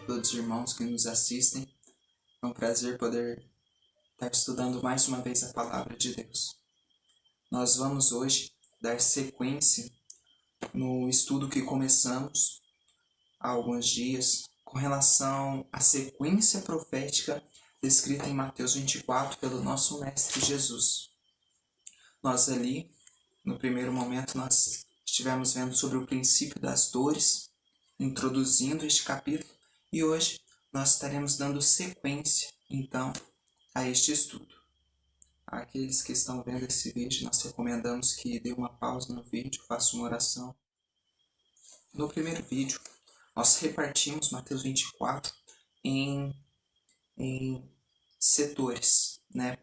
todos os irmãos que nos assistem. É um prazer poder estar estudando mais uma vez a Palavra de Deus. Nós vamos hoje dar sequência no estudo que começamos há alguns dias com relação à sequência profética descrita em Mateus 24 pelo nosso Mestre Jesus. Nós ali, no primeiro momento, nós estivemos vendo sobre o princípio das dores, introduzindo este capítulo, e hoje nós estaremos dando sequência, então, a este estudo. Aqueles que estão vendo esse vídeo, nós recomendamos que dê uma pausa no vídeo, faça uma oração. No primeiro vídeo, nós repartimos Mateus 24 em setores, né?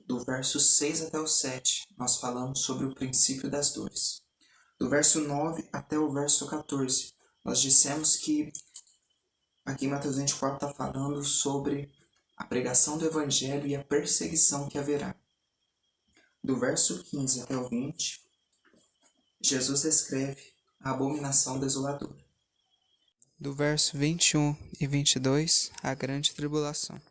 Do verso 6 até o 7, nós falamos sobre o princípio das dores. Do verso 9 até o verso 14, nós dissemos que aqui em Mateus 24 está falando sobre a pregação do Evangelho e a perseguição que haverá. Do verso 15 até o 20, Jesus descreve a abominação desoladora. Do verso 21 e 22, a grande tribulação.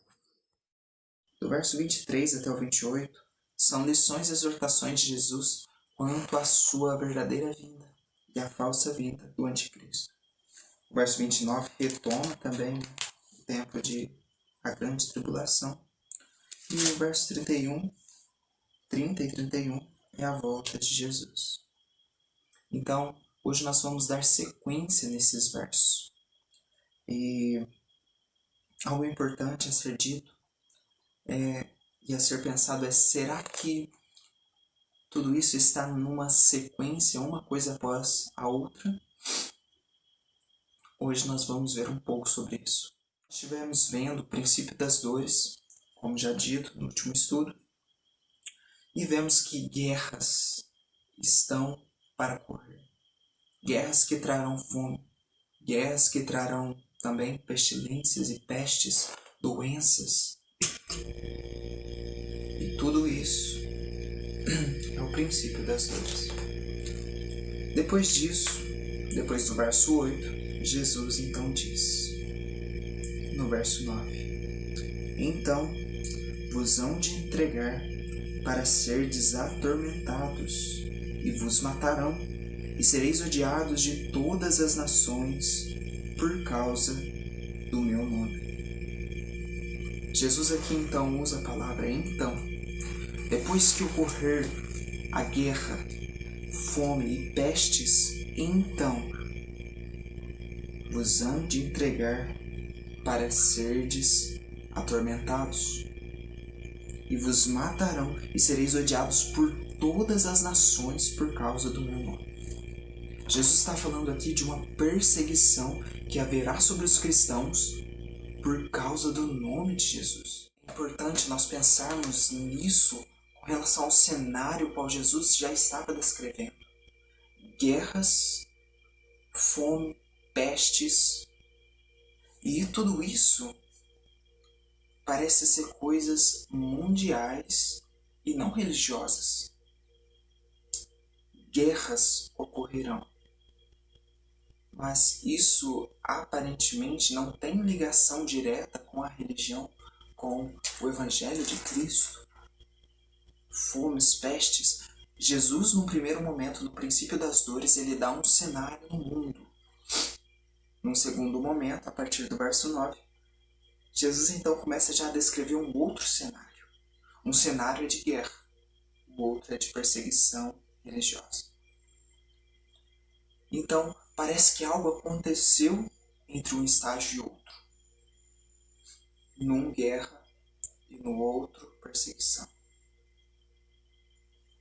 Do verso 23 até o 28, são lições e exortações de Jesus quanto à sua verdadeira vinda e à falsa vinda do anticristo. O verso 29 retoma também o tempo de a grande tribulação. E o verso 30 e 31 é a volta de Jesus. Então, hoje nós vamos dar sequência nesses versos. E algo importante a ser dito e a ser pensado é: será que tudo isso está numa sequência, uma coisa após a outra? Hoje nós vamos ver um pouco sobre isso. Estivemos vendo o princípio das dores, como já dito no último estudo, e vemos que guerras estão para ocorrer. Guerras que trarão fome, guerras que trarão também pestilências e pestes, doenças. E tudo isso é o princípio das dores. Depois disso, depois do verso 8, Jesus então diz, no verso 9: Então vos hão de entregar para serdes atormentados, e vos matarão, e sereis odiados de todas as nações por causa do meu nome. Jesus aqui então usa a palavra então. Depois que ocorrer a guerra, fome e pestes, então vos hão de entregar para serdes atormentados, e vos matarão, e sereis odiados por todas as nações por causa do meu nome. Jesus está falando aqui de uma perseguição que haverá sobre os cristãos por causa do nome de Jesus. É importante nós pensarmos nisso com relação ao cenário qual Jesus já estava descrevendo. Guerras, fome, pestes, e tudo isso parece ser coisas mundiais e não religiosas. Guerras ocorrerão, mas isso aparentemente não tem ligação direta com a religião, com o Evangelho de Cristo. Fomes, pestes. Jesus, no primeiro momento, no princípio das dores, ele dá um cenário no mundo. Num segundo momento, a partir do verso 9, Jesus então começa já a descrever um outro cenário. Um cenário de guerra, o outro é de perseguição religiosa. Então, parece que algo aconteceu entre um estágio e outro. Num guerra e no outro perseguição.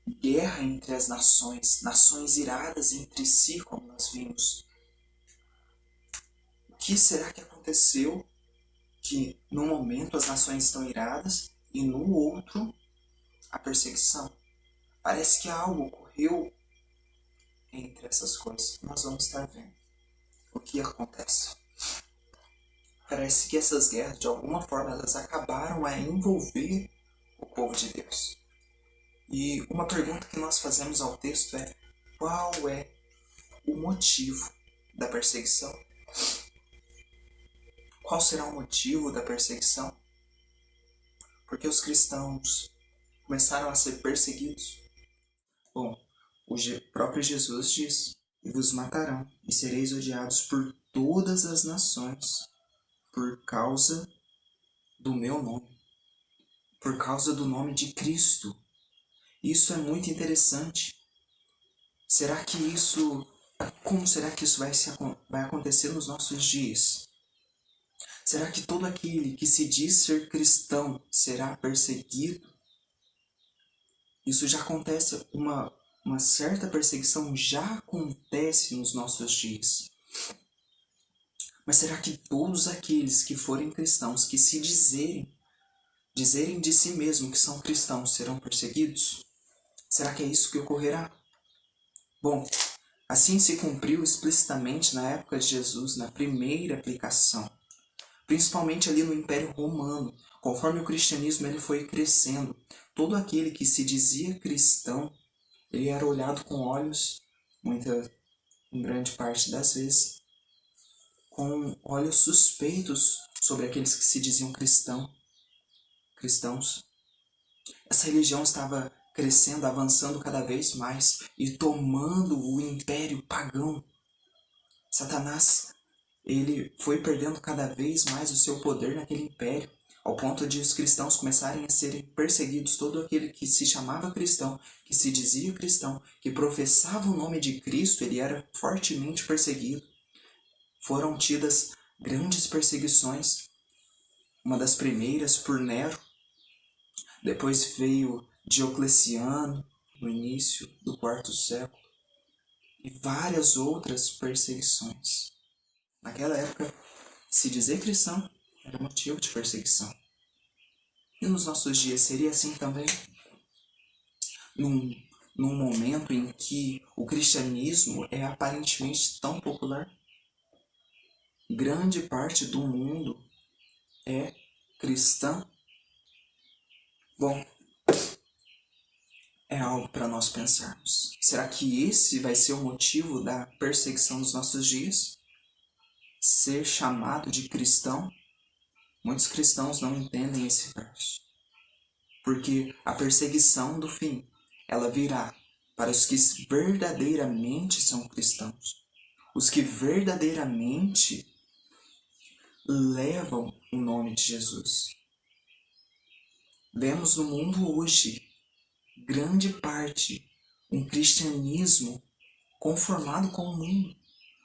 Guerra entre as nações, nações iradas entre si, como nós vimos. O que será que aconteceu que num momento as nações estão iradas e no outro a perseguição? Parece que algo ocorreu entre essas coisas. Nós vamos estar vendo o que acontece. Parece que essas guerras, de alguma forma, elas acabaram a envolver o povo de Deus. E uma pergunta que nós fazemos ao texto é: qual é o motivo da perseguição? Qual será o motivo da perseguição? Porque os cristãos começaram a ser perseguidos? Bom, o próprio Jesus diz: e vos matarão, e sereis odiados por todas as nações, por causa do meu nome, por causa do nome de Cristo. Isso é muito interessante. Como será que isso vai acontecer nos nossos dias? Será que todo aquele que se diz ser cristão será perseguido? Isso já acontece, uma certa perseguição já acontece nos nossos dias. Mas será que todos aqueles que forem cristãos, que se dizerem de si mesmos que são cristãos, serão perseguidos? Será que é isso que ocorrerá? Bom, assim se cumpriu explicitamente na época de Jesus, na primeira aplicação, principalmente ali no Império Romano. Conforme o cristianismo ele foi crescendo, todo aquele que se dizia cristão, ele era olhado com olhos, em grande parte das vezes, com olhos suspeitos sobre aqueles que se diziam cristãos. Essa religião estava crescendo, avançando cada vez mais e tomando o império pagão. Satanás, ele foi perdendo cada vez mais o seu poder naquele império, ao ponto de os cristãos começarem a serem perseguidos. Todo aquele que se chamava cristão, que se dizia cristão, que professava o nome de Cristo, ele era fortemente perseguido. Foram tidas grandes perseguições, uma das primeiras por Nero, depois veio Diocleciano, no início do quarto século, e várias outras perseguições. Naquela época, se dizer cristão era motivo de perseguição. E nos nossos dias seria assim também? Num momento em que o cristianismo é aparentemente tão popular? Grande parte do mundo é cristã? Bom, é algo para nós pensarmos. Será que esse vai ser o motivo da perseguição dos nossos dias? Ser chamado de cristão? Muitos cristãos não entendem esse verso. Porque a perseguição do fim, ela virá para os que verdadeiramente são cristãos. Os que verdadeiramente levam o nome de Jesus. Vemos no mundo hoje, grande parte, um cristianismo conformado com o mundo.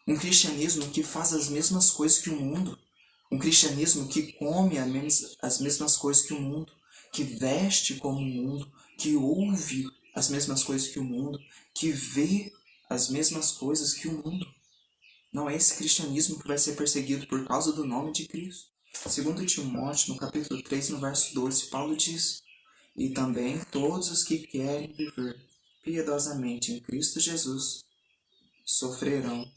Um cristianismo que faz as mesmas coisas que o mundo. Um cristianismo que come as mesmas coisas que o mundo. Que veste como o mundo. Que ouve as mesmas coisas que o mundo. Que vê as mesmas coisas que o mundo. Não é esse cristianismo que vai ser perseguido por causa do nome de Cristo. Segundo Timóteo, no capítulo 3, no verso 12, Paulo diz: e também todos os que querem viver piedosamente em Cristo Jesus sofrerão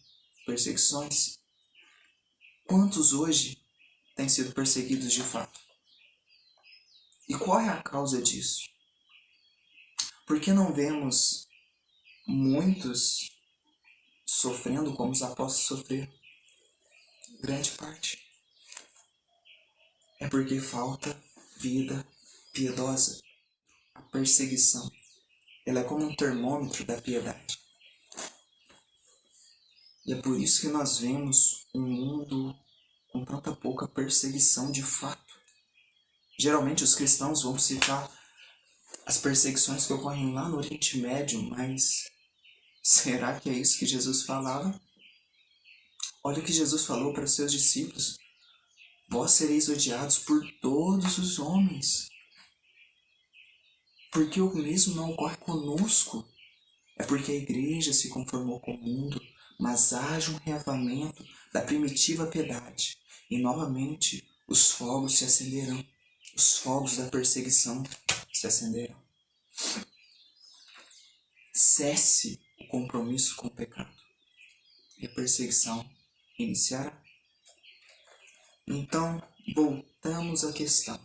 perseguições. Quantos hoje têm sido perseguidos de fato? E qual é a causa disso? Por que não vemos muitos sofrendo como os apóstolos sofreram? Grande parte. É porque falta vida piedosa. A perseguição, ela é como um termômetro da piedade. E é por isso que nós vemos um mundo com tanta pouca perseguição de fato. Geralmente os cristãos vão citar as perseguições que ocorrem lá no Oriente Médio, mas será que é isso que Jesus falava? Olha o que Jesus falou para os seus discípulos: vós sereis odiados por todos os homens. Porque o mesmo não ocorre conosco. É porque a igreja se conformou com o mundo, mas haja um reavamento da primitiva piedade. E novamente os fogos se acenderão. Os fogos da perseguição se acenderão. Cesse o compromisso com o pecado. E a perseguição iniciará. Então, voltamos à questão.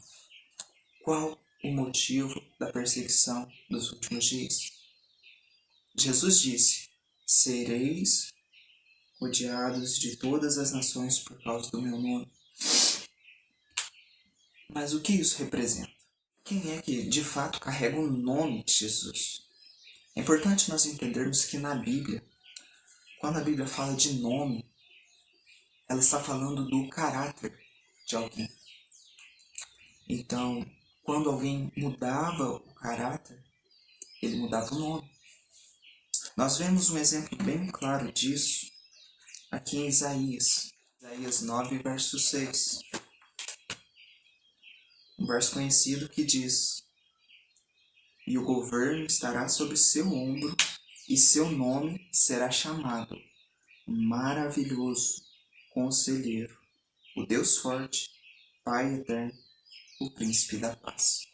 Qual o motivo da perseguição dos últimos dias? Jesus disse: sereis odiados de todas as nações por causa do meu nome. Mas o que isso representa? Quem é que de fato carrega o nome de Jesus? É importante nós entendermos que na Bíblia, quando a Bíblia fala de nome, ela está falando do caráter de alguém. Então, quando alguém mudava o caráter, ele mudava o nome. Nós vemos um exemplo bem claro disso aqui em Isaías 9, verso 6. Um verso conhecido que diz: E o governo estará sobre seu ombro, e seu nome será chamado Maravilhoso, Conselheiro, o Deus Forte, Pai Eterno, o Príncipe da Paz.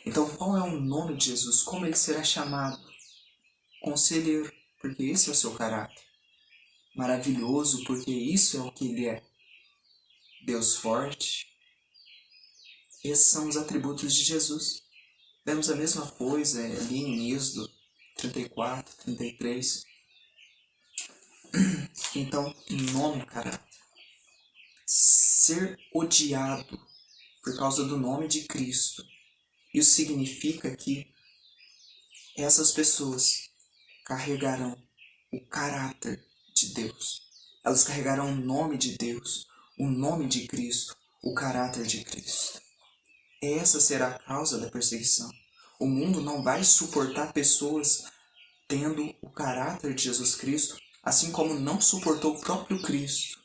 Então, qual é o nome de Jesus? Como ele será chamado? Conselheiro, porque esse é o seu caráter. Maravilhoso, porque isso é o que ele é. Deus Forte. Esses são os atributos de Jesus. Vemos a mesma coisa ali em Êxodo 34, 33. Então, nome e caráter. Ser odiado por causa do nome de Cristo. Isso significa que essas pessoas carregarão o caráter de Deus. Elas carregarão o nome de Deus, o nome de Cristo, o caráter de Cristo. Essa será a causa da perseguição. O mundo não vai suportar pessoas tendo o caráter de Jesus Cristo, assim como não suportou o próprio Cristo,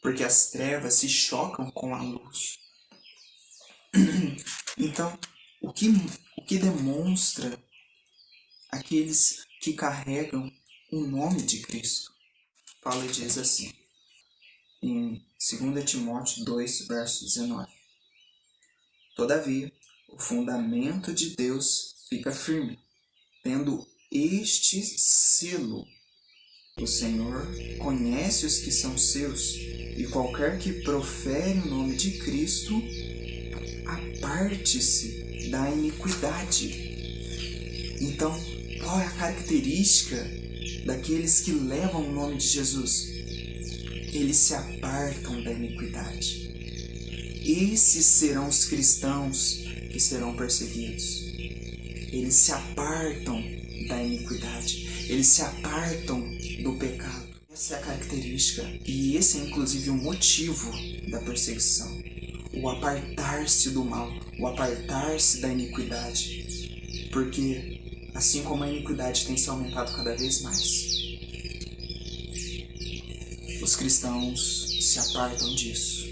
porque as trevas se chocam com a luz. Então, o que demonstra aqueles que carregam o nome de Cristo? Paulo diz assim, em 2 Timóteo 2, verso 19. Todavia, o fundamento de Deus fica firme, tendo este selo: o Senhor conhece os que são seus, e qualquer que profere o nome de Cristo, aparte-se da iniquidade. Então, qual é a característica daqueles que levam o nome de Jesus? Eles se apartam da iniquidade. Esses serão os cristãos que serão perseguidos. Eles se apartam da iniquidade. Eles se apartam do pecado. Essa é a característica e esse é inclusive o motivo da perseguição. O apartar-se do mal, o apartar-se da iniquidade. Porque assim como a iniquidade tem se aumentado cada vez mais, os cristãos se apartam disso.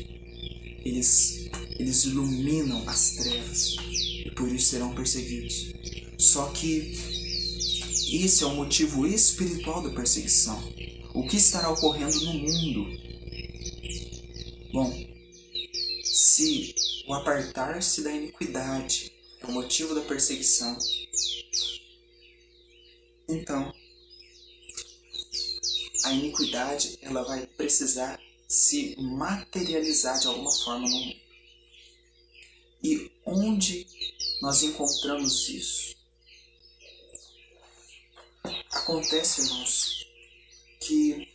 Eles iluminam as trevas e por isso serão perseguidos. Só que esse é o motivo espiritual da perseguição. O que estará ocorrendo no mundo? Bom, se o apartar-se da iniquidade é o motivo da perseguição, então a iniquidade ela vai precisar se materializar de alguma forma no mundo. E onde nós encontramos isso? Acontece, irmãos, que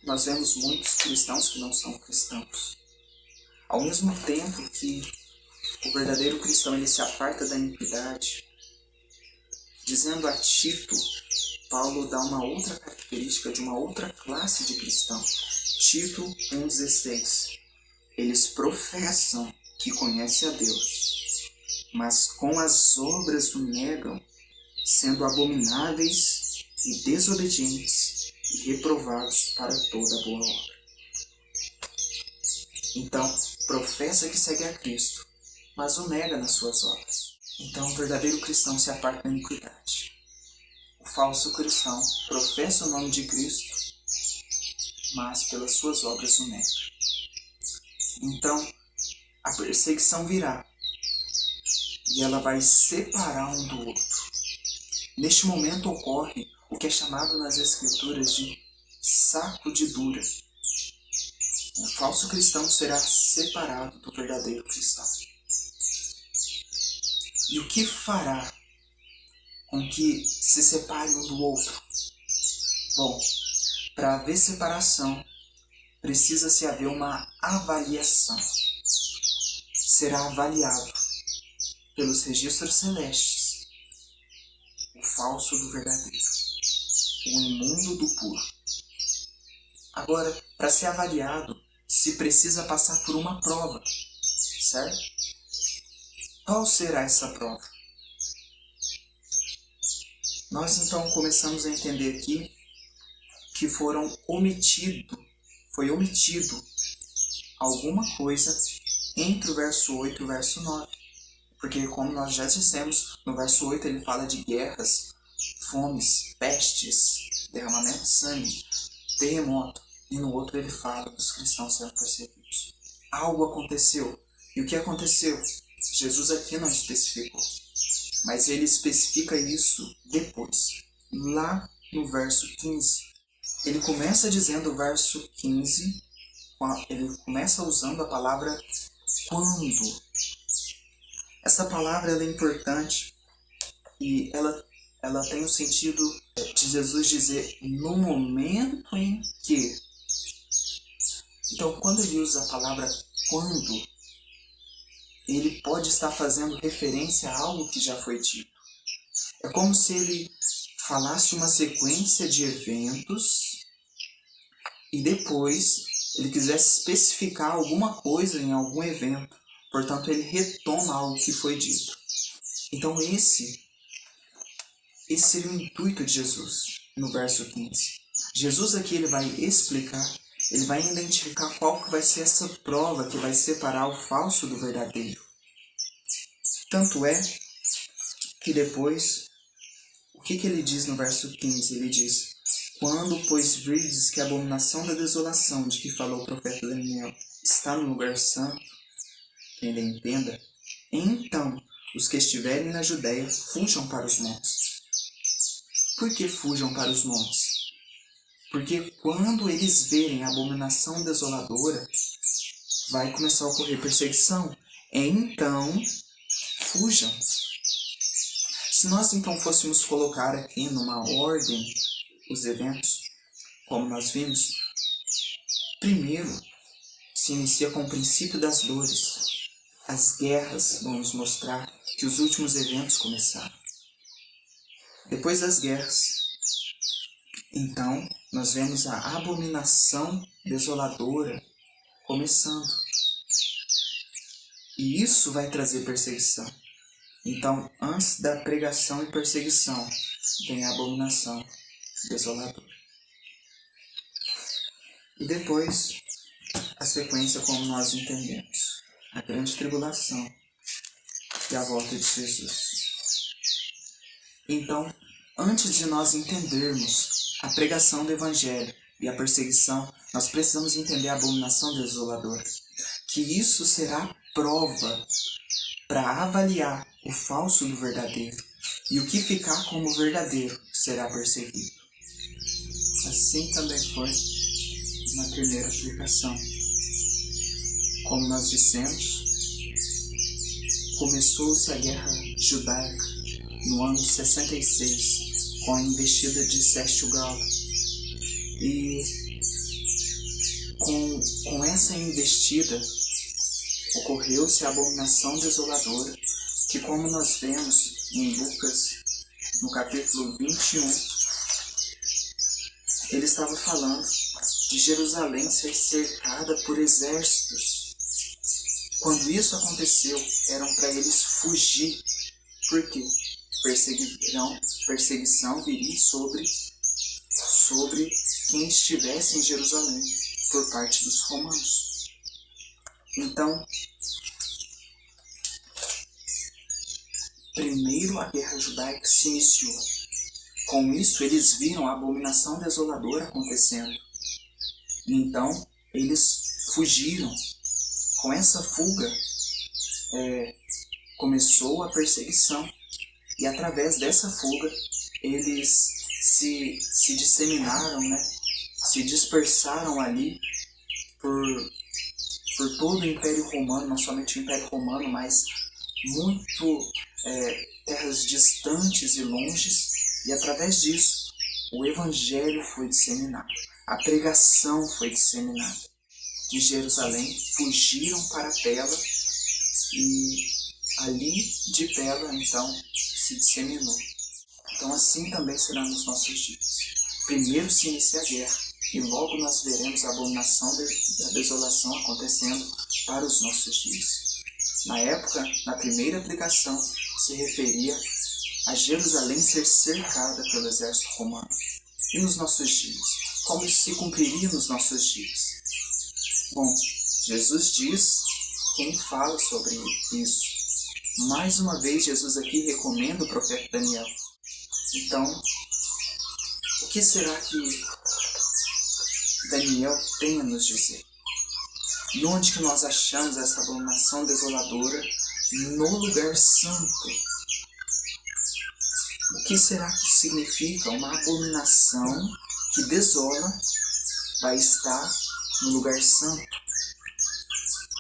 nós vemos muitos cristãos que não são cristãos. Ao mesmo tempo que o verdadeiro cristão ele se aparta da iniquidade, dizendo a Tito, Paulo dá uma outra característica de uma outra classe de cristão. Tito 1,16. Eles professam que conhecem a Deus, mas com as obras o negam, sendo abomináveis e desobedientes e reprovados para toda boa obra. Então, professa que segue a Cristo, mas o nega nas suas obras. Então, o verdadeiro cristão se aparta da iniquidade. O falso cristão professa o nome de Cristo, mas pelas suas obras o nega. Então, a perseguição virá e ela vai separar um do outro. Neste momento ocorre o que é chamado nas Escrituras de sacudidura. O falso cristão será separado do verdadeiro cristão. E o que fará com que se separe um do outro? Bom, para haver separação, precisa-se haver uma avaliação. será avaliado pelos registros celestes, o falso do verdadeiro, o imundo do puro. Agora, para ser avaliado, se precisa passar por uma prova, certo? Qual será essa prova? Nós então começamos a entender aqui que foi omitido alguma coisa entre o verso 8 e o verso 9. Porque, como nós já dissemos, no verso 8 ele fala de guerras, fomes, pestes, derramamento de sangue, terremoto. E no outro ele fala dos cristãos sendo perseguidos. Algo aconteceu. E o que aconteceu? Jesus aqui não especificou. Mas ele especifica isso depois. Lá no verso 15. Ele começa dizendo o verso 15, ele começa usando a palavra quando. Essa palavra ela é importante e ela tem o sentido de Jesus dizer no momento em que. Então, quando ele usa a palavra quando, ele pode estar fazendo referência a algo que já foi dito. É como se ele falasse uma sequência de eventos e depois ele quisesse especificar alguma coisa em algum evento. Portanto, ele retoma algo que foi dito. Então, esse seria o intuito de Jesus no verso 15. Jesus aqui ele vai explicar, ele vai identificar qual que vai ser essa prova que vai separar o falso do verdadeiro. Tanto é que depois, o que ele diz no verso 15? Ele diz: quando, pois, virdes que a abominação da desolação de que falou o profeta Daniel está no lugar santo, quem ele entenda, então os que estiverem na Judéia fujam para os montes. Por que fujam para os montes? Porque quando eles verem a abominação desoladora, vai começar a ocorrer perseguição. Então, fujam. Se nós então fôssemos colocar aqui numa ordem os eventos, como nós vimos, primeiro se inicia com o princípio das dores. As guerras vão nos mostrar que os últimos eventos começaram. Depois das guerras, então, nós vemos a abominação desoladora começando. E isso vai trazer perseguição. Então, antes da pregação e perseguição, vem a abominação desoladora. E depois, a sequência como nós entendemos. A grande tribulação e a volta de Jesus. Então, antes de nós entendermos a pregação do Evangelho e a perseguição, nós precisamos entender a abominação desoladora. Que isso será prova para avaliar o falso do verdadeiro. E o que ficar como verdadeiro será perseguido. Assim também foi na primeira aplicação. Como nós dissemos, começou-se a guerra judaica no ano 66, com a investida de Sérgio Galo. E com essa investida, ocorreu-se a abominação desoladora, que como nós vemos em Lucas, no capítulo 21, ele estava falando de Jerusalém ser cercada por exércitos. Quando isso aconteceu, eram para eles fugir. Por quê? Perseguição viria sobre quem estivesse em Jerusalém por parte dos romanos. Então, primeiro a guerra judaica se iniciou. Com isso, eles viram a abominação desoladora acontecendo. E então, eles fugiram. Com essa fuga, começou a perseguição. E através dessa fuga, eles se disseminaram, se dispersaram ali por todo o Império Romano, não somente o Império Romano, mas muito terras distantes e longes. E através disso, o Evangelho foi disseminado, a pregação foi disseminada. De Jerusalém fugiram para Pela e ali de Pela, então, se disseminou. Então assim também será nos nossos dias. Primeiro se inicia a guerra, e logo nós veremos a abominação da desolação acontecendo para os nossos dias. Na época, na primeira aplicação, se referia a Jerusalém ser cercada pelo exército romano. E nos nossos dias? Como isso se cumpriria nos nossos dias? Bom, Jesus diz quem fala sobre isso. Mais uma vez, Jesus aqui recomenda o profeta Daniel. Então, o que será que Daniel tem a nos dizer? E onde que nós achamos essa abominação desoladora? No lugar santo. O que será que significa uma abominação que desola vai estar no lugar santo?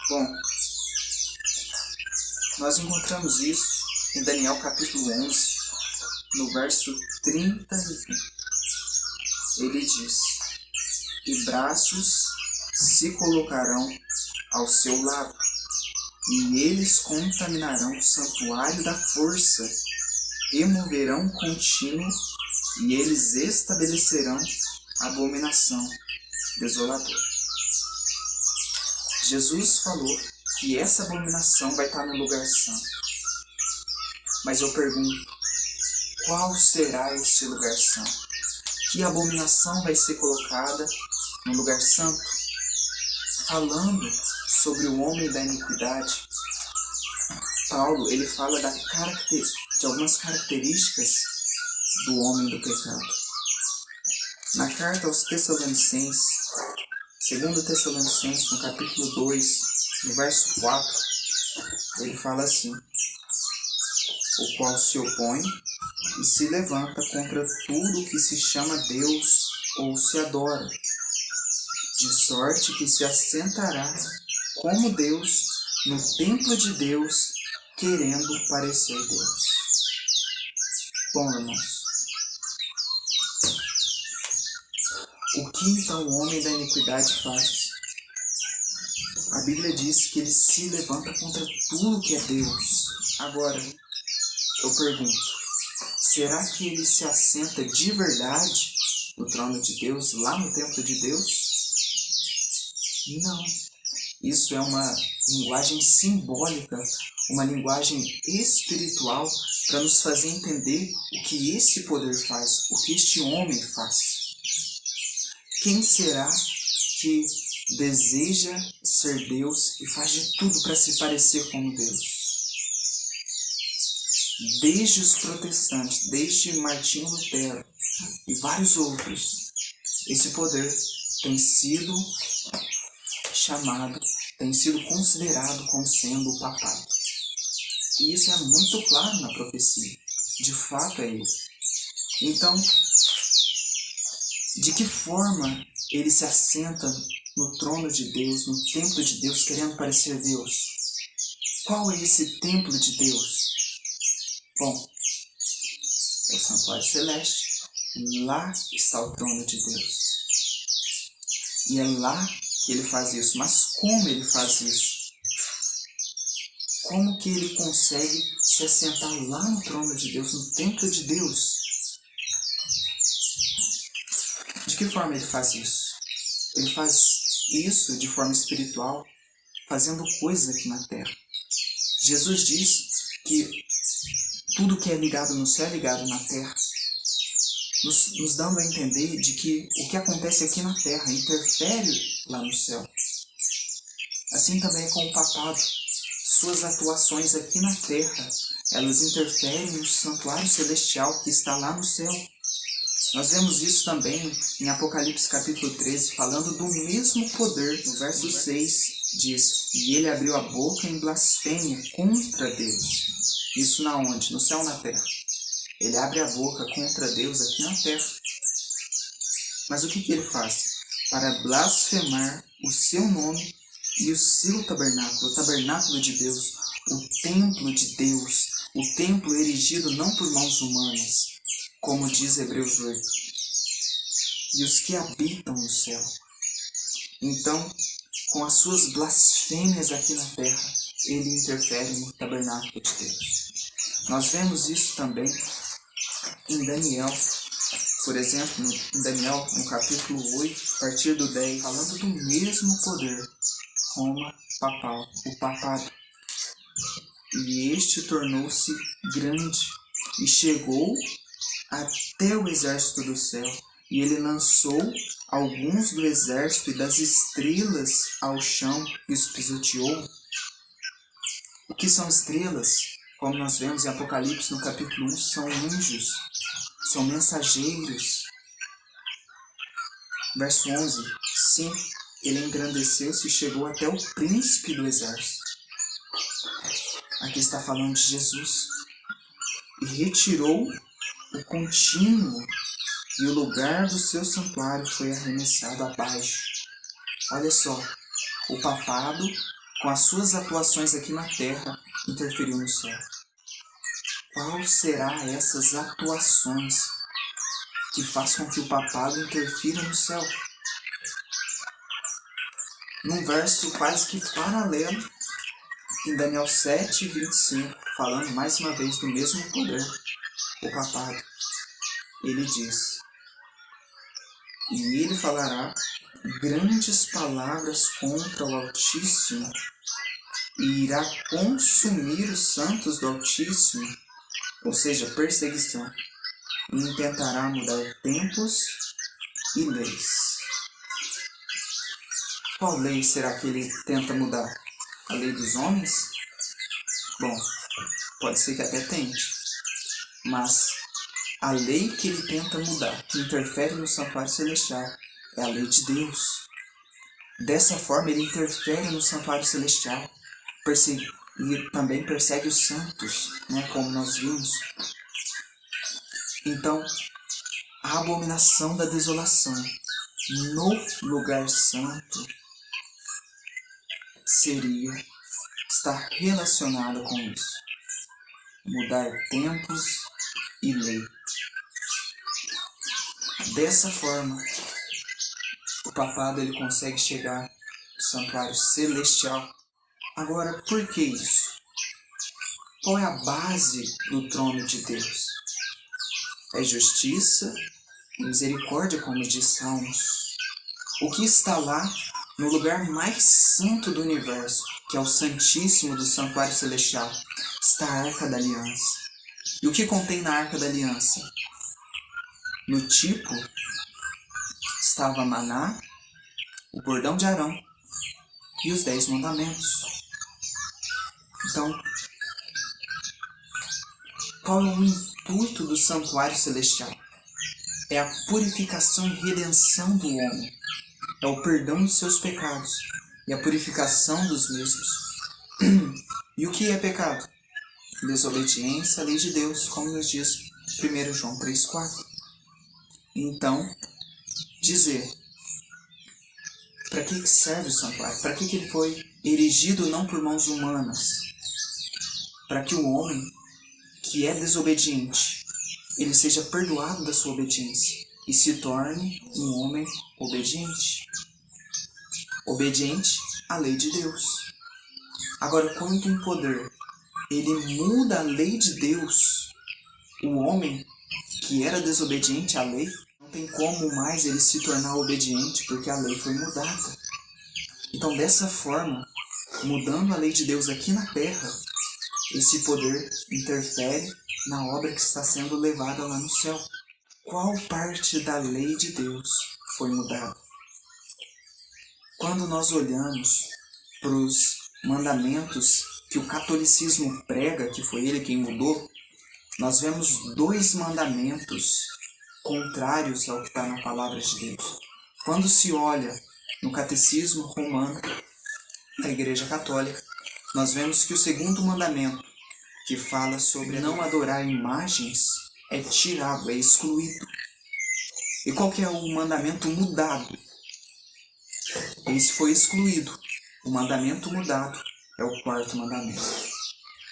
Bom, nós encontramos isso em Daniel capítulo 11, no verso 31. Ele diz: e braços se colocarão ao seu lado, e eles contaminarão o santuário da força, removerão contínuo, e eles estabelecerão abominação desoladora. Jesus falou que essa abominação vai estar no lugar santo. Mas eu pergunto, qual será esse lugar santo? Que abominação vai ser colocada no lugar santo? Falando sobre o homem da iniquidade, Paulo ele fala de algumas características do homem do pecado. Na carta aos Tessalonicenses, 2 Tessalonicenses, no capítulo 2, no verso 4, ele fala assim: o qual se opõe e se levanta contra tudo que se chama Deus ou se adora, de sorte que se assentará como Deus no templo de Deus, querendo parecer Deus. Bom, irmãos, o que então o homem da iniquidade faz? A Bíblia diz que ele se levanta contra tudo que é Deus. Agora, eu pergunto, será que ele se assenta de verdade no trono de Deus, lá no templo de Deus? Não. Isso é uma linguagem simbólica, uma linguagem espiritual para nos fazer entender o que esse poder faz, o que este homem faz. Quem será que deseja ser Deus e faz de tudo para se parecer como Deus? Desde os protestantes, desde Martinho Lutero e vários outros, esse poder tem sido chamado, tem sido considerado como sendo o papado. E isso é muito claro na profecia. De fato é ele. Então, de que forma ele se assenta no trono de Deus, no templo de Deus, querendo parecer Deus? Qual é esse templo de Deus? Bom, é o santuário celeste. Lá está o trono de Deus. E é lá que ele faz isso. Mas como ele faz isso? Como que ele consegue se assentar lá no trono de Deus, no templo de Deus? De que forma ele faz isso? Ele faz isso de forma espiritual, fazendo coisas aqui na terra. Jesus diz que tudo que é ligado no céu é ligado na terra, nos dando a entender de que o que acontece aqui na terra interfere lá no céu. Assim também é com o papado. Suas atuações aqui na terra, elas interferem no santuário celestial que está lá no céu. Nós vemos isso também em Apocalipse capítulo 13, falando do mesmo poder. No verso 6 diz: e ele abriu a boca em blasfêmia contra Deus. Isso na onde? No céu ou na terra? Ele abre a boca contra Deus aqui na terra. Mas o que ele faz? Para blasfemar o seu nome e o seu tabernáculo, o tabernáculo de Deus, o templo de Deus, o templo erigido não por mãos humanas, como diz Hebreus 8, e os que habitam no céu. Então, com as suas blasfêmias aqui na terra, ele interfere no tabernáculo de Deus. Nós vemos isso também em Daniel, por exemplo, em Daniel, no capítulo 8, a partir do 10, falando do mesmo poder, Roma papal, o papado. E este tornou-se grande e chegou até o exército do céu, e ele lançou alguns do exército e das estrelas ao chão e os pisoteou. O que são estrelas? Como nós vemos em Apocalipse no capítulo 1, são anjos, são mensageiros. Verso 11, sim, ele engrandeceu-se e chegou até o príncipe do exército. Aqui está falando de Jesus. E retirou o contínuo, e o lugar do seu santuário foi arremessado abaixo. Olha só, o papado, com as suas atuações aqui na terra, interferiu no céu. Qual será essas atuações que faz com que o papado interfira no céu? Num verso quase que paralelo, em Daniel 7, 25, falando mais uma vez do mesmo poder, o papado, ele diz: e ele falará grandes palavras contra o Altíssimo, e irá consumir os santos do Altíssimo, ou seja, perseguição, e intentará mudar tempos e leis. Qual lei será que ele tenta mudar? A lei dos homens? Bom, pode ser que até tente, mas a lei que ele tenta mudar, que interfere no santuário celestial, é a lei de Deus. Dessa forma, ele interfere no santuário celestial e também persegue os santos, como nós vimos. Então, a abominação da desolação no lugar santo seria estar relacionada com isso. Mudar tempos e lei. Dessa forma, o papado ele consegue chegar no santuário celestial. Agora, por que isso? Qual é a base do trono de Deus? É justiça e misericórdia, como diz Salmos. O que está lá no lugar mais santo do universo, que é o Santíssimo do Santuário Celestial, está a Arca da Aliança. E o que contém na Arca da Aliança? No tipo estava maná, o bordão de Arão e os 10 mandamentos. Então, qual é o intuito do santuário celestial? É a purificação e redenção do homem. É o perdão dos seus pecados e a purificação dos mesmos. E o que é pecado? Desobediência à lei de Deus, como nos diz 1 João 3,4. Então, dizer, para que serve o santuário? Para que ele foi erigido não por mãos humanas? Para que o homem que é desobediente, ele seja perdoado da sua obediência e se torne um homem obediente. Obediente à lei de Deus. Agora, quando um poder ele muda a lei de Deus, o homem que era desobediente à lei, não tem como mais ele se tornar obediente, porque a lei foi mudada. Então, dessa forma, mudando a lei de Deus aqui na terra, esse poder interfere na obra que está sendo levada lá no céu. Qual parte da lei de Deus foi mudada? Quando nós olhamos para os mandamentos que o catolicismo prega, que foi ele quem mudou, nós vemos 2 mandamentos contrários ao que está na palavra de Deus. Quando se olha no catecismo romano da Igreja Católica, nós vemos que o 2º mandamento, que fala sobre não adorar imagens, é tirado, é excluído. E qual que é o mandamento mudado? Esse foi excluído. O mandamento mudado é o 4º mandamento.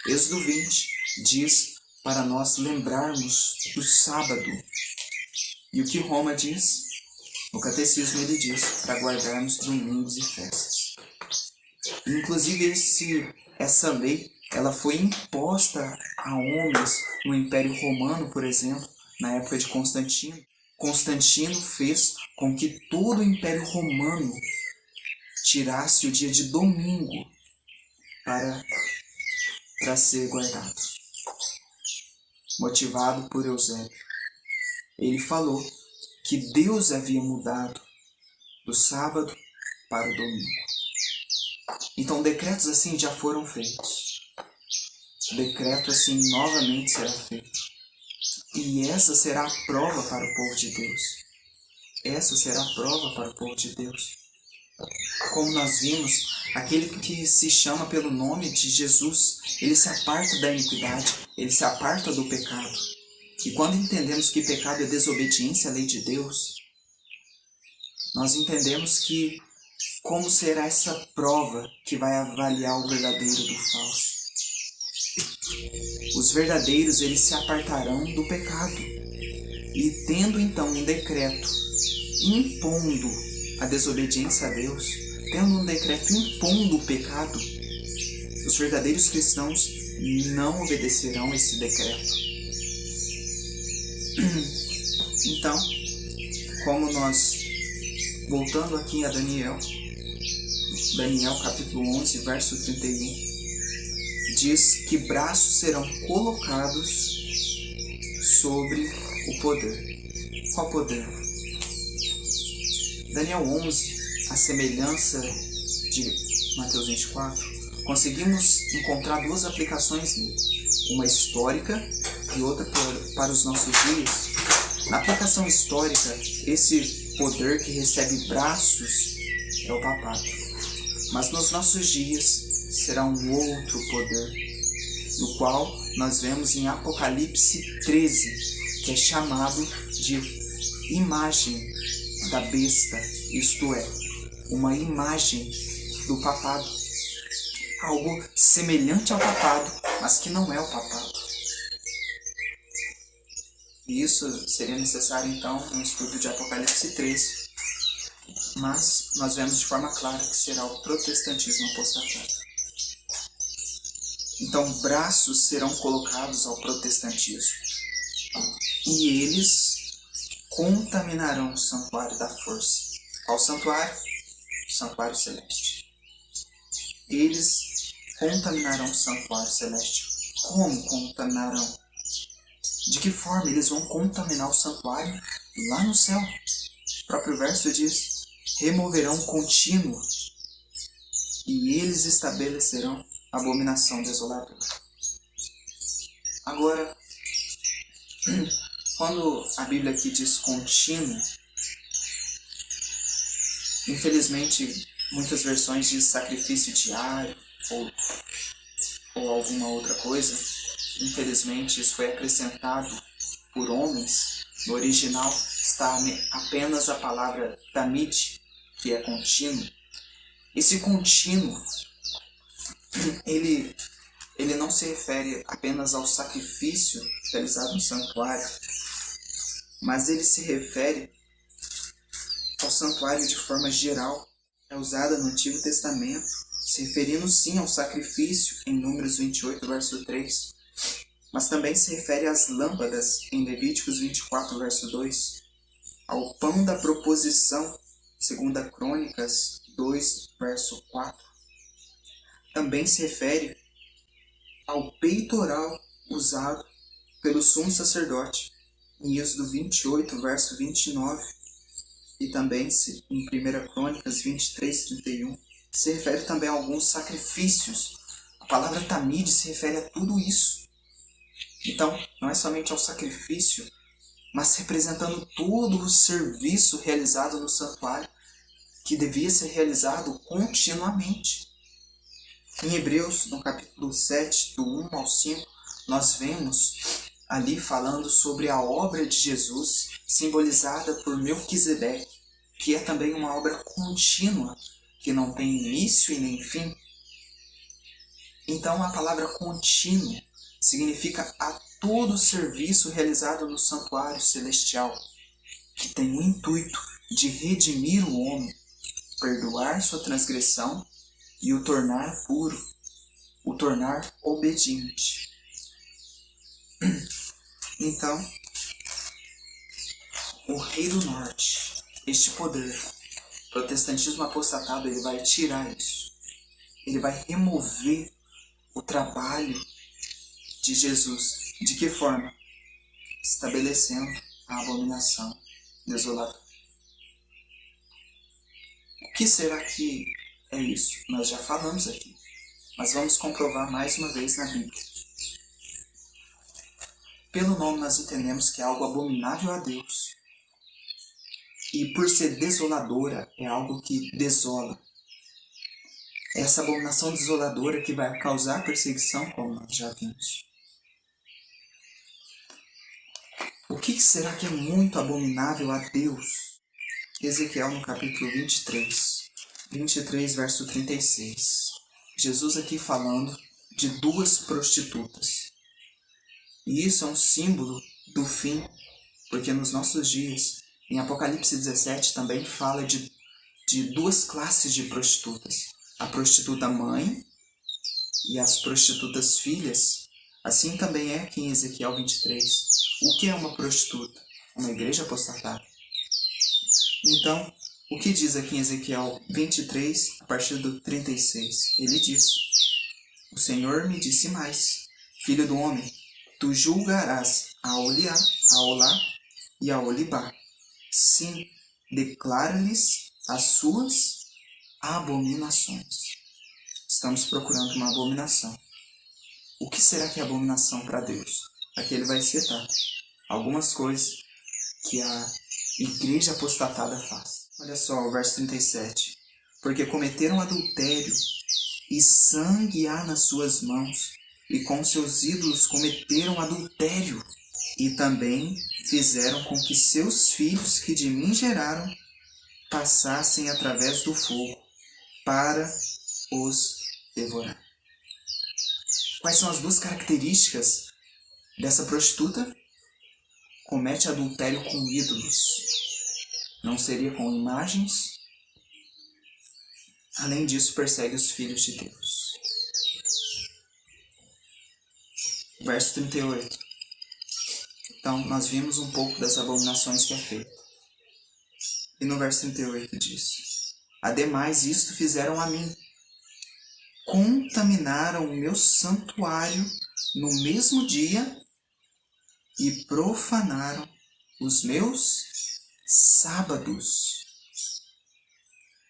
Êxodo 20 diz para nós lembrarmos do sábado. E o que Roma diz? No catecismo ele diz para guardarmos domingos e festas. Inclusive, essa lei ela foi imposta a homens no Império Romano, por exemplo, na época de Constantino. Constantino fez com que todo o Império Romano tirasse o dia de domingo para ser guardado, motivado por Eusébio. Ele falou que Deus havia mudado do sábado para o domingo. Então decretos assim já foram feitos. Decreto assim novamente será feito. E essa será a prova para o povo de Deus. Essa será a prova para o povo de Deus. Como nós vimos, aquele que se chama pelo nome de Jesus, ele se aparta da iniquidade, ele se aparta do pecado. E quando entendemos que pecado é desobediência à lei de Deus, nós entendemos que como será essa prova que vai avaliar o verdadeiro do falso. Os verdadeiros, eles se apartarão do pecado. E tendo então um decreto impondo a desobediência a Deus, tendo um decreto impondo o pecado, os verdadeiros cristãos não obedecerão esse decreto. Então, como nós, voltando aqui a Daniel capítulo 11, verso 31, diz que braços serão colocados sobre o poder. Qual poder? Daniel 11, a semelhança de Mateus 24, conseguimos encontrar duas aplicações nele. Uma histórica e outra para os nossos dias. Na aplicação histórica, esse poder que recebe braços é o papado. Mas nos nossos dias será um outro poder, no qual nós vemos em Apocalipse 13, que é chamado de imagem da besta, isto é, uma imagem do papado. Algo semelhante ao papado, mas que não é o papado. E isso seria necessário então um estudo de Apocalipse 13. Mas nós vemos de forma clara que será o protestantismo apostatário. Então braços serão colocados ao protestantismo. E eles contaminarão o santuário da força. Qual santuário? O santuário celeste. Eles contaminarão o santuário celeste. Como contaminarão? De que forma eles vão contaminar o santuário lá no céu? O próprio verso diz: removerão contínuo, e eles estabelecerão abominação desoladora. Agora, quando a Bíblia aqui diz contínuo, infelizmente muitas versões diz sacrifício diário ou alguma outra coisa. Infelizmente isso foi acrescentado por homens. No original está apenas a palavra tamid, que é contínuo. Esse contínuo, ele não se refere apenas ao sacrifício realizado no santuário, mas ele se refere ao santuário de forma geral. É usada no Antigo Testamento, se referindo sim ao sacrifício em Números 28, verso 3, mas também se refere às lâmpadas em Levíticos 24, verso 2, ao pão da proposição, 2 Crônicas 2, verso 4. Também se refere ao peitoral usado pelo sumo sacerdote, em Êxodo 28, verso 29, e também em 1 Crônicas 23, 31. Se refere também a alguns sacrifícios. A palavra tamid se refere a tudo isso. Então, não é somente ao sacrifício, mas representando todo o serviço realizado no santuário, que devia ser realizado continuamente. Em Hebreus, no capítulo 7, do 1 ao 5, nós vemos ali falando sobre a obra de Jesus, simbolizada por Melquisedeque, que é também uma obra contínua, que não tem início e nem fim. Então, a palavra contínuo significa a todo o serviço realizado no santuário celestial, que tem o intuito de redimir o homem, perdoar sua transgressão e o tornar puro, o tornar obediente. Então, o Rei do Norte, este poder, protestantismo apostatado, ele vai tirar isso. Ele vai remover o trabalho de Jesus. De que forma? Estabelecendo a abominação desoladora. O que será que é isso? Nós já falamos aqui, mas vamos comprovar mais uma vez na Bíblia. Pelo nome nós entendemos que é algo abominável a Deus. E por ser desoladora, é algo que desola. Essa abominação desoladora que vai causar perseguição, como nós já vimos. O que será que é muito abominável a Deus? Ezequiel no capítulo 23, verso 36. Jesus aqui falando de duas prostitutas. E isso é um símbolo do fim, porque nos nossos dias, em Apocalipse 17 também fala de duas classes de prostitutas. A prostituta mãe e as prostitutas filhas. Assim também é aqui em Ezequiel 23. O que é uma prostituta? Uma igreja apostatada. Então, o que diz aqui em Ezequiel 23, a partir do 36? Ele diz: o Senhor me disse mais: filho do homem, tu julgarás a Oliá, a Olá e a Olibá. Sim, declara-lhes as suas abominações. Estamos procurando uma abominação. O que será que é abominação para Deus? Aqui ele vai citar algumas coisas que a igreja apostatada faz. Olha só o verso 37. Porque cometeram adultério e sangue há nas suas mãos, e com seus ídolos cometeram adultério, e também fizeram com que seus filhos que de mim geraram passassem através do fogo para os devorar. Quais são as duas características dessa prostituta? Comete adultério com ídolos. Não seria com imagens. Além disso, persegue os filhos de Deus. Verso 38. Então, nós vimos um pouco das abominações que é feita. E no verso 38 diz: ademais, isto fizeram a mim. Contaminaram o meu santuário no mesmo dia e profanaram os meus sábados.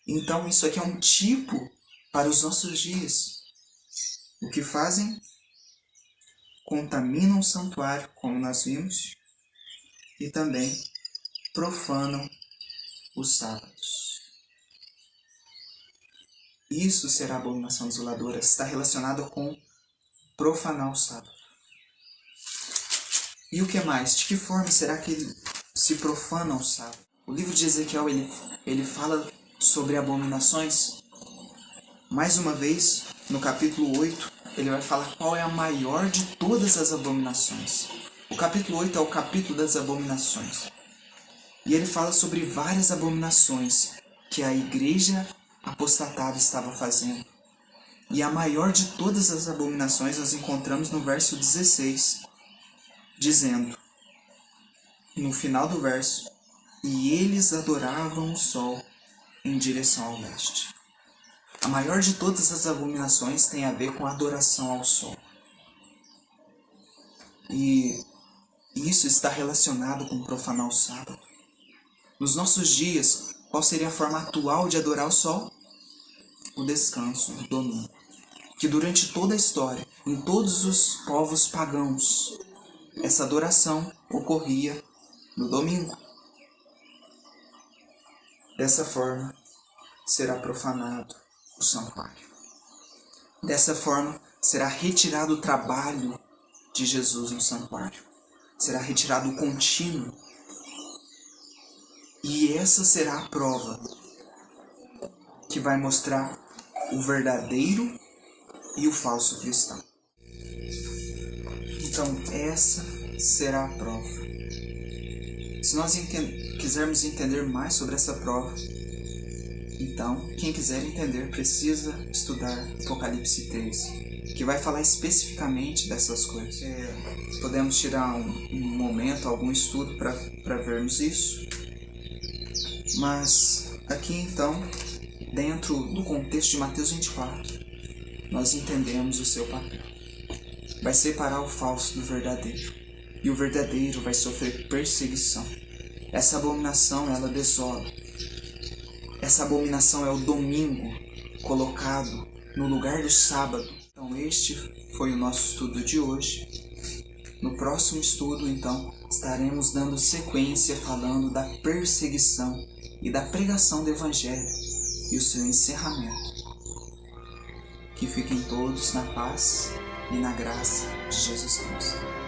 Então, isso aqui é um tipo para os nossos dias. O que fazem? Contaminam o santuário, como nós vimos, e também profanam os sábados. Isso será abominação desoladora. Está relacionado com profanar o sábado. E o que mais? De que forma será que se profana o sábado? O livro de Ezequiel, ele fala sobre abominações. Mais uma vez, no capítulo 8, ele vai falar qual é a maior de todas as abominações. O capítulo 8 é o capítulo das abominações. E ele fala sobre várias abominações que a igreja apostatada estava fazendo. E a maior de todas as abominações nós encontramos no verso 16, dizendo, no final do verso: e eles adoravam o sol em direção ao leste. A maior de todas as abominações tem a ver com a adoração ao sol. E isso está relacionado com profanar o sábado. Nos nossos dias, qual seria a forma atual de adorar o sol? O descanso, o domingo. Que durante toda a história, em todos os povos pagãos, essa adoração ocorria no domingo. Dessa forma, será profanado o santuário. Dessa forma, será retirado o trabalho de Jesus no santuário. Será retirado o contínuo. E essa será a prova que vai mostrar o verdadeiro e o falso cristão. Então, essa será a prova. Se nós quisermos entender mais sobre essa prova Então, quem quiser entender precisa estudar Apocalipse 13, que vai falar especificamente dessas coisas. Podemos tirar um momento, algum estudo para vermos isso. Mas aqui então, dentro do contexto de Mateus 24, nós entendemos o seu papel. Vai separar o falso do verdadeiro. E o verdadeiro vai sofrer perseguição. Essa abominação, ela desola. Essa abominação é o domingo colocado no lugar do sábado. Então este foi o nosso estudo de hoje. No próximo estudo, então, estaremos dando sequência falando da perseguição e da pregação do Evangelho e o seu encerramento. Que fiquem todos na paz e na graça de Jesus Cristo.